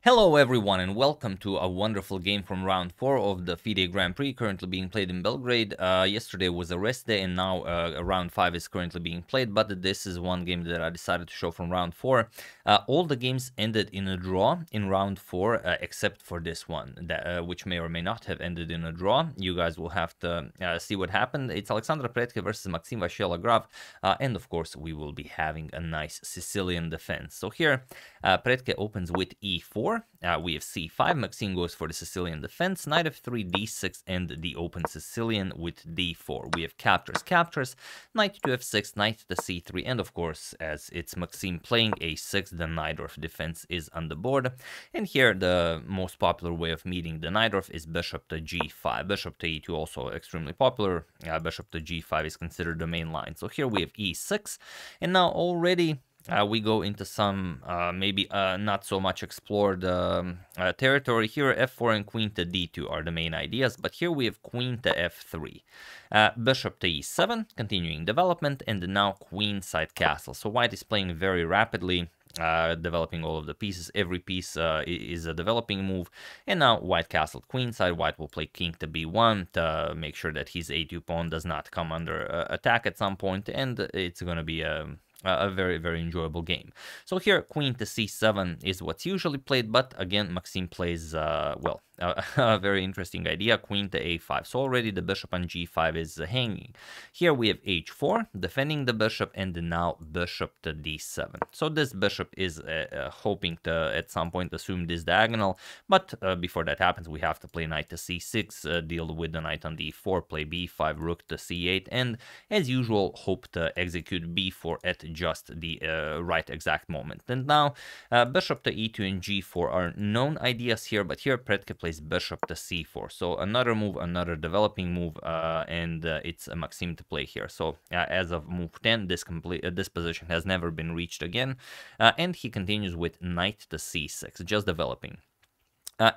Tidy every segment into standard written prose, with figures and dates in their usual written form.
Hello everyone and welcome to a wonderful game from round 4 of the FIDE Grand Prix currently being played in Belgrade. Yesterday was a rest day and now round 5 is currently being played, but this is one game that I decided to show from round 4. All the games ended in a draw in round 4 except for this one, which may or may not have ended in a draw. You guys will have to see what happened. It's Alexandra Pretke versus Maxim Vachier-Lagrave, and of course we will be having a nice Sicilian defense. So here Pretke opens with e4. We have c5, Maxim goes for the Sicilian defense, knight f3, d6, and the open Sicilian with d4. We have captures, knight to f6, knight to c3, and of course, as it's Maxim playing a6, the Najdorf defense is on the board. And here, the most popular way of meeting the Najdorf is bishop to g5. Bishop to e2 also extremely popular. Bishop to g5 is considered the main line. So here we have e6, and now already we go into some maybe not so much explored territory. Here f4 and queen to d2 are the main ideas, but here we have queen to f3. Bishop to e7, continuing development, and now queenside castle. So white is playing very rapidly, developing all of the pieces. Every piece is a developing move, and now white castled queenside. White will play king to b1 to make sure that his a2 pawn does not come under attack at some point, and it's going to be a very, very enjoyable game. So here, queen to c7 is what's usually played, but again, Maxim plays, well, a very interesting idea, queen to a5. So already the bishop on g5 is hanging. Here we have h4, defending the bishop, and now bishop to d7. So this bishop is hoping to, at some point, assume this diagonal, but before that happens, we have to play knight to c6, deal with the knight on d4, play b5, rook to c8, and as usual, hope to execute b4 at just the right exact moment. And now bishop to e2 and g4 are known ideas here, but here Pretke plays bishop to c4. So another move, another developing move, and it's Maxim to play here. So as of move 10, this position has never been reached again, and he continues with knight to c6, just developing.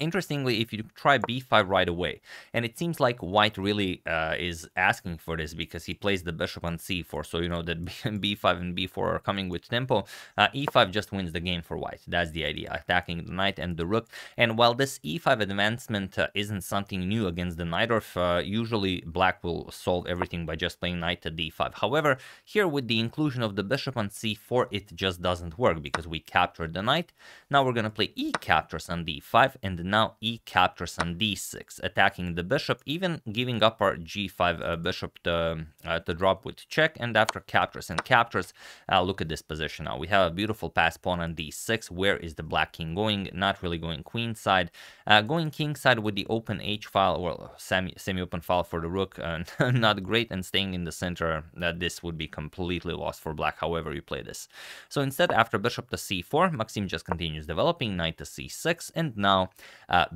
Interestingly, if you try b5 right away, and it seems like white really is asking for this because he plays the bishop on c4, so you know that b5 and b4 are coming with tempo. E5 just wins the game for white. That's the idea, attacking the knight and the rook. And while this e5 advancement isn't something new against the Najdorf, usually black will solve everything by just playing knight to d5. However, here with the inclusion of the bishop on c4, it just doesn't work because we captured the knight. Now we're going to play e captures on d5, and now e captures on d6, attacking the bishop, even giving up our g5 bishop to drop with check, and after captures and captures, look at this position now. We have a beautiful pass pawn on d6. Where is the black king going? Not really going queenside. Going kingside with the open h file, well, semi-open file for the rook, not great, and staying in the center, this would be completely lost for black, however you play this. So instead, after bishop to c4, Maxim just continues developing, knight to c6, and now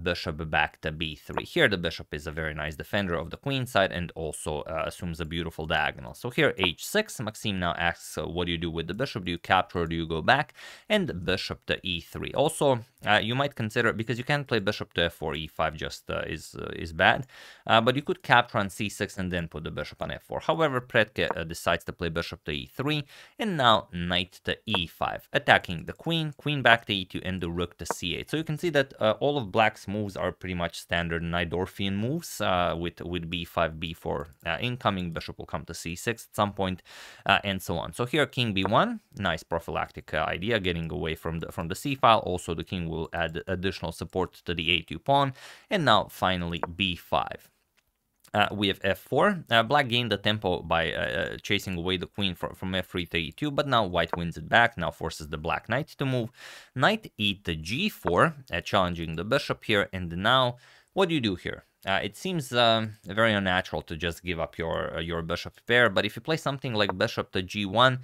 bishop back to b3. Here the bishop is a very nice defender of the queen side and also assumes a beautiful diagonal. So here h6, Maxim now asks, what do you do with the bishop? Do you capture or do you go back? And bishop to e3. Also, you might consider, because you can't play bishop to f4, e5 just is bad, but you could capture on c6 and then put the bishop on f4. However, Pretke decides to play bishop to e3, and now knight to e5, attacking the queen, queen back to e2, and the rook to c8. So you can see that all of black's moves are pretty much standard Najdorfian moves, with b5, b4 incoming, bishop will come to c6 at some point, and so on. So here king b1, nice prophylactic idea, getting away from the c file. Also the king will add additional support to the a2 pawn, and now finally b5. We have f4. Black gained the tempo by chasing away the queen from f3 to e2, but now white wins it back, now forces the black knight to move. Knight e to g4, challenging the bishop here, and now what do you do here? It seems very unnatural to just give up your bishop pair, but if you play something like bishop to g1,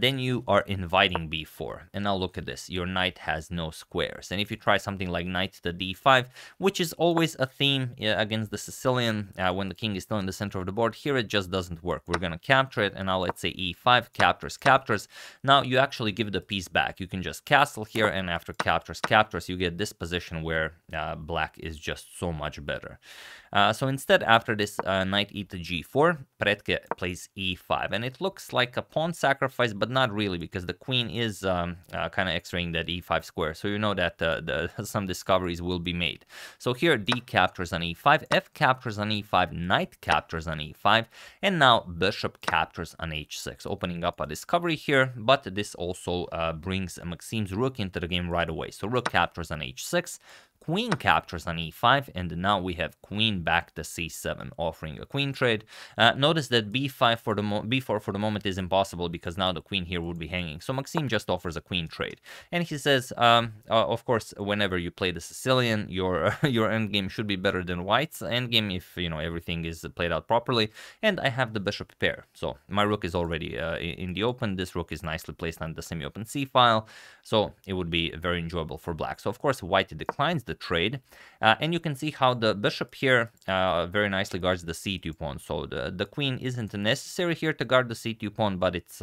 then you are inviting b4. And now look at this, your knight has no squares. And if you try something like knight to d5, which is always a theme against the Sicilian when the king is still in the center of the board, here it just doesn't work. We're going to capture it, and now let's say e5, captures. Now you actually give the piece back. You can just castle here, and after captures, you get this position where black is just so much better. So instead, after this knight e to g4, Predke plays e5, and it looks like a pawn sacrifice, but not really, because the queen is kind of x-raying that e5 square, so you know that some discoveries will be made. So here d captures on e5, f captures on e5, knight captures on e5, and now bishop captures on h6, opening up a discovery here, but this also brings Maxim's rook into the game right away. So rook captures on h6, queen captures on e5, and now we have queen back to c7, offering a queen trade. Notice that b4 for the moment is impossible, because now the queen here would be hanging. So Maxim just offers a queen trade, and he says, of course, whenever you play the Sicilian, your your endgame should be better than White's endgame if everything is played out properly. And I have the bishop pair, so my rook is already in the open. This rook is nicely placed on the semi-open c file, so it would be very enjoyable for black. So of course White declines the trade, and you can see how the bishop here very nicely guards the c2 pawn. So the queen isn't necessary here to guard the c2 pawn, but it's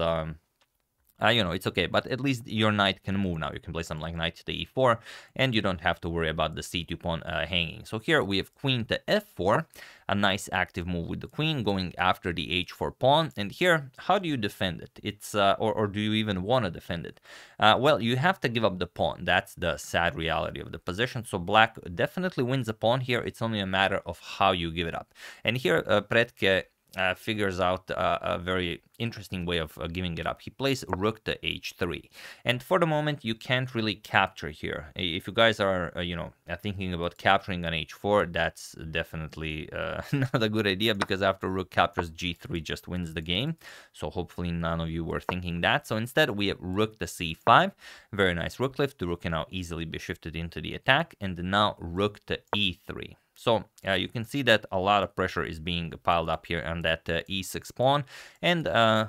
it's okay, but at least your knight can move now. You can play something like knight to e4, and you don't have to worry about the c2 pawn hanging. So here we have queen to f4, a nice active move with the queen going after the h4 pawn. And here, how do you defend it? It's or do you even want to defend it? Well, you have to give up the pawn. That's the sad reality of the position. So black definitely wins the pawn here. It's only a matter of how you give it up. And here, Predke figures out a very interesting way of giving it up. He plays rook to h3, and for the moment you can't really capture here. If you guys are thinking about capturing on h4, that's definitely not a good idea, because after rook captures, g3 just wins the game. So hopefully none of you were thinking that. So instead we have rook to c5, very nice rook lift. The rook can now easily be shifted into the attack, and now rook to e3. So you can see that a lot of pressure is being piled up here on that e6 pawn, and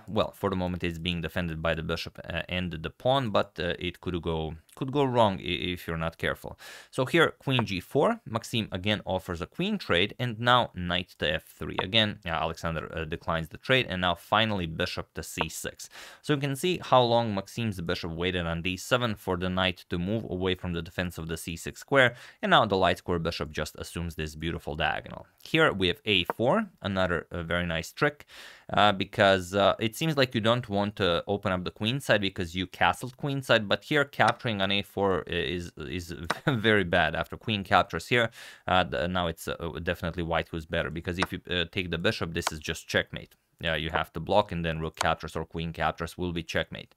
well, for the moment it's being defended by the bishop and the pawn, but it could go wrong if you're not careful. So here, queen g4, Maxim again offers a queen trade, and now knight to f3. Again, Alexander declines the trade, and now finally bishop to c6. So you can see how long Maxim's bishop waited on d7 for the knight to move away from the defense of the c6 square, and now the light square bishop just assumes this beautiful diagonal. Here we have a4, another very nice trick, because it seems like you don't want to open up the queen side because you castled queen side, but here capturing on a4 is very bad. After queen captures here, now it's definitely white who's better, because if you take the bishop, this is just checkmate. Yeah, you have to block, and then rook captures or queen captures will be checkmate.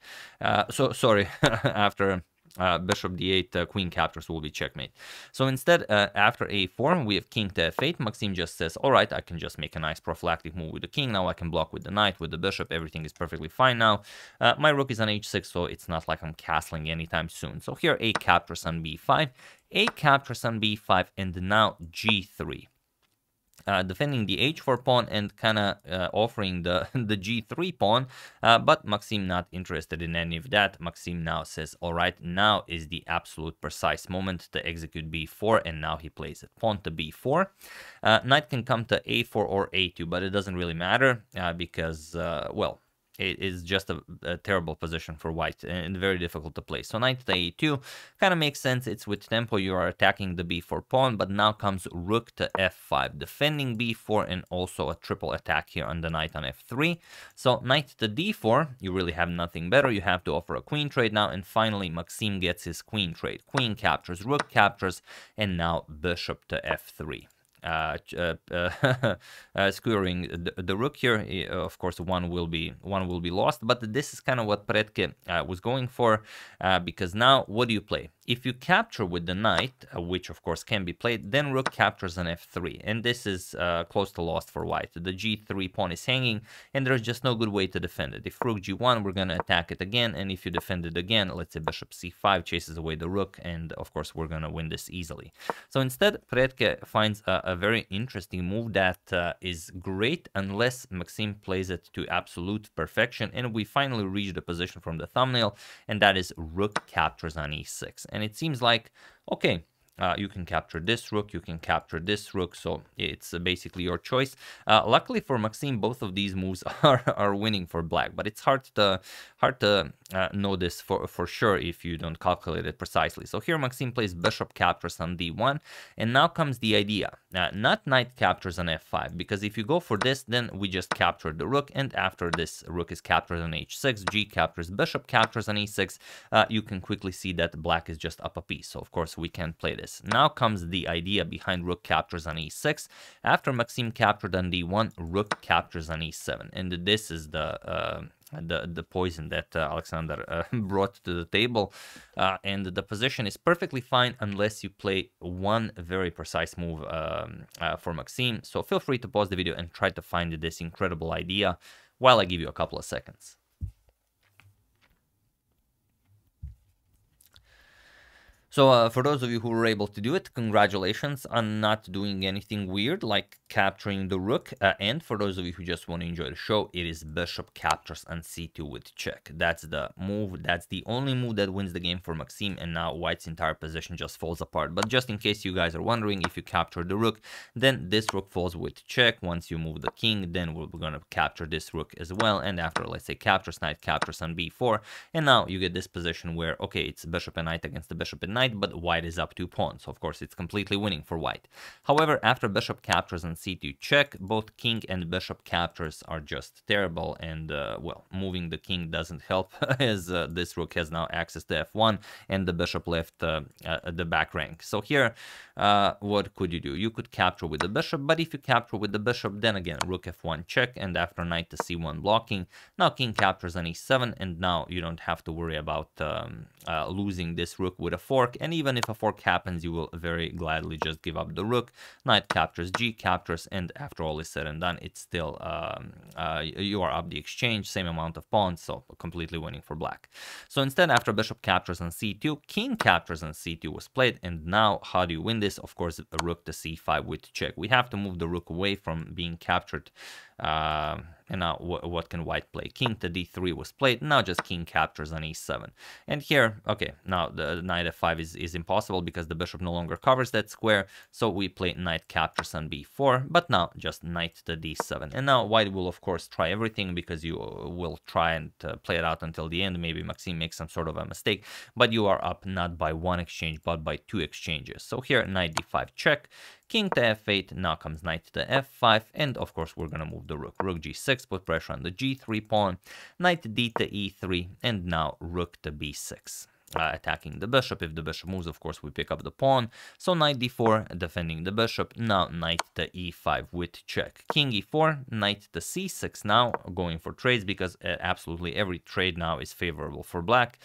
So sorry, after bishop d8, queen captures will be checkmate. So instead, after a4, we have king to f8. Maxim just says, all right, I can just make a nice prophylactic move with the king. Now I can block with the knight, with the bishop. Everything is perfectly fine now. My rook is on h6, so it's not like I'm castling anytime soon. So here, a captures on b5, a captures on b5, and now g3. Defending the h4 pawn and kind of offering the g3 pawn, but Maxim not interested in any of that. Maxim now says, all right, now is the absolute precise moment to execute b4, and now he plays it. Pawn to b4. Knight can come to a4 or a2, but it doesn't really matter because, well, it is just a terrible position for white and very difficult to play. So knight to a2 kind of makes sense. It's with tempo. You are attacking the b4 pawn, but now comes rook to f5, defending b4, and also a triple attack here on the knight on f3. So knight to d4, you really have nothing better. You have to offer a queen trade now, and finally Maxim gets his queen trade. Queen captures, rook captures, and now bishop to f3. Skewering the rook here, of course one will be lost, but this is kind of what Predke was going for, because now what do you play? If you capture with the knight, which of course can be played, then rook captures on f3, and this is close to lost for white. The g3 pawn is hanging, and there's just no good way to defend it. If rook g1, we're going to attack it again, and if you defend it again, let's say bishop c5 chases away the rook, and of course we're going to win this easily. So instead, Predke finds a very interesting move that is great unless Maxim plays it to absolute perfection, and we finally reach the position from the thumbnail, and that is rook captures on e6. And it seems like, okay, You can capture this rook, you can capture this rook, so it's basically your choice. Luckily for Maxime, both of these moves are winning for black, but it's hard to know this for sure if you don't calculate it precisely. So here Maxime plays bishop captures on d1, and now comes the idea. Not knight captures on f5, because if you go for this, then we just capture the rook, and after this rook is captured on h6, g captures, bishop captures on e6, you can quickly see that black is just up a piece, so of course we can't play this. Now comes the idea behind rook captures on e6. After Maxime captured on d1, rook captures on e7, and this is the poison that Alexander brought to the table, and the position is perfectly fine unless you play one very precise move for Maxime. So feel free to pause the video and try to find this incredible idea while I give you a couple of seconds. So for those of you who were able to do it, congratulations on not doing anything weird like capturing the rook. And for those of you who just want to enjoy the show, it is bishop captures on c2 with check. That's the move. That's the only move that wins the game for Maxime, and now white's entire position just falls apart. But just in case you guys are wondering, if you capture the rook, then this rook falls with check. Once you move the king, then we're going to capture this rook as well. And after, let's say, captures, knight captures on b4. And now you get this position where, okay, it's bishop and knight against the bishop and knight, but white is up 2 pawns, so of course it's completely winning for white. However, after bishop captures on c2 check, both king and bishop captures are just terrible, and well, moving the king doesn't help as this rook has now access to f1 and the bishop left the back rank. So here, what could you do? You could capture with the bishop, but if you capture with the bishop, then again rook f1 check, and after knight to c1 blocking, now king captures on e7, and now you don't have to worry about losing this rook with a fork. And even if a fork happens, you will very gladly just give up the rook. Knight captures, g captures, and after all is said and done, it's still you are up the exchange, same amount of pawns, so completely winning for black. So instead, after bishop captures on c2, king captures on c2 was played, and now how do you win this? Of course, a rook to c5 with check. We have to move the rook away from being captured. And now what can white play? King to d3 was played. Now just king captures on e7. And here, okay, now the knight f5 is impossible because the bishop no longer covers that square. So we play knight captures on b4, but now just knight to d7. And now white will of course try everything, because you will try and play it out until the end. Maybe Maxime makes some sort of a mistake, but you are up not by one exchange, but by 2 exchanges. So here knight d5 check, king to f8, now comes knight to f5, and of course we're gonna move the rook. Rook g6, put pressure on the g3 pawn, knight d to e3, and now rook to b6. Attacking the bishop. If the bishop moves, of course, we pick up the pawn. So knight d4, defending the bishop. Now knight to e5 with check. King e4, knight to c6 now, going for trades, because absolutely every trade now is favorable for black.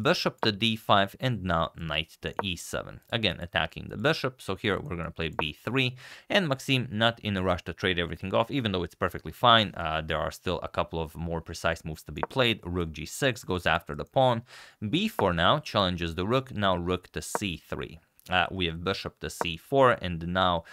Bishop to d5, and now knight to e7. Again, attacking the bishop. So here we're going to play b3. And Maxime not in a rush to trade everything off, even though it's perfectly fine. There are still a couple of more precise moves to be played. Rook g6 goes after the pawn. b4 now challenges the rook. Now rook to c3. We have bishop to c4, and now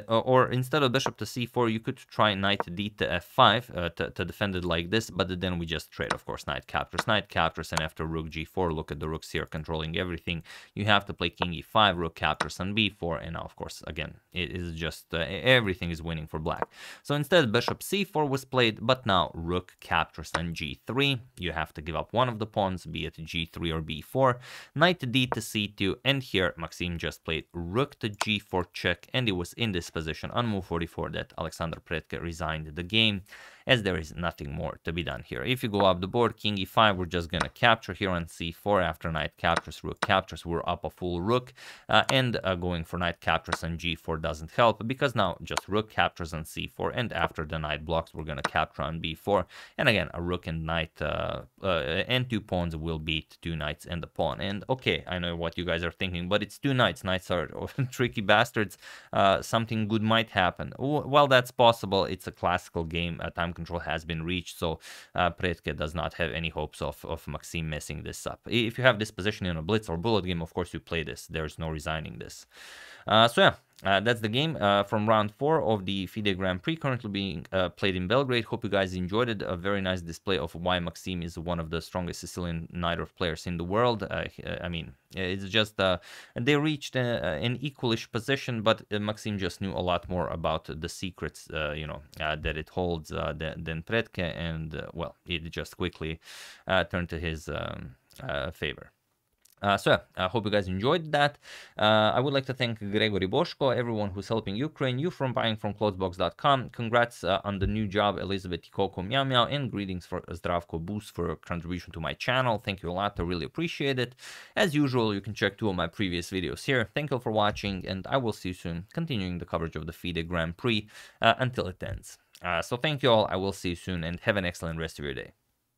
or instead of bishop to c4, you could try knight d to f5 to defend it like this, but then we just trade, of course. Knight captures, and after rook g4, look at the rooks here controlling everything. You have to play king e5, rook captures on b4, and now, of course, again, it is just everything is winning for black. So instead, bishop c4 was played, but now rook captures on g3. You have to give up one of the pawns, be it g3 or b4. Knight d to c2, and here Maxime just played rook to g4 check, and it was in this position on move 44 that Alexander Predke resigned the game, as there is nothing more to be done here. If you go up the board, king e5, we're just gonna capture here on c4. After knight captures, rook captures, we're up a full rook, and going for knight captures on g4 doesn't help, because now just rook captures on c4, and after the knight blocks, we're gonna capture on b4, and again a rook and knight and 2 pawns will beat 2 knights and the pawn. And okay, I know what you guys are thinking, but it's 2 knights. Knights are tricky bastards. Something good might happen. Well, that's possible. It's a classical game. Time control has been reached, so Predke does not have any hopes of Maxime messing this up. If you have this position in a blitz or bullet game, of course you play this. There's no resigning this. So yeah, that's the game from round 4 of the FIDE Grand Prix, currently being played in Belgrade. Hope you guys enjoyed it. A very nice display of why Maxim is one of the strongest Sicilian Najdorf players in the world. I mean, it's just they reached an equalish position, but Maxim just knew a lot more about the secrets, that it holds than Predke, and well, it just quickly turned to his favor. So I hope you guys enjoyed that. I would like to thank Gregory Boshko, everyone who's helping Ukraine, you from buying from clothesbox.com. Congrats on the new job, Elizabeth Tikoko Meow Meow, and greetings for Zdravko Boost for contribution to my channel. Thank you a lot. I really appreciate it. As usual, you can check 2 of my previous videos here. Thank you for watching, and I will see you soon, continuing the coverage of the FIDE Grand Prix until it ends. So thank you all. I will see you soon, and have an excellent rest of your day.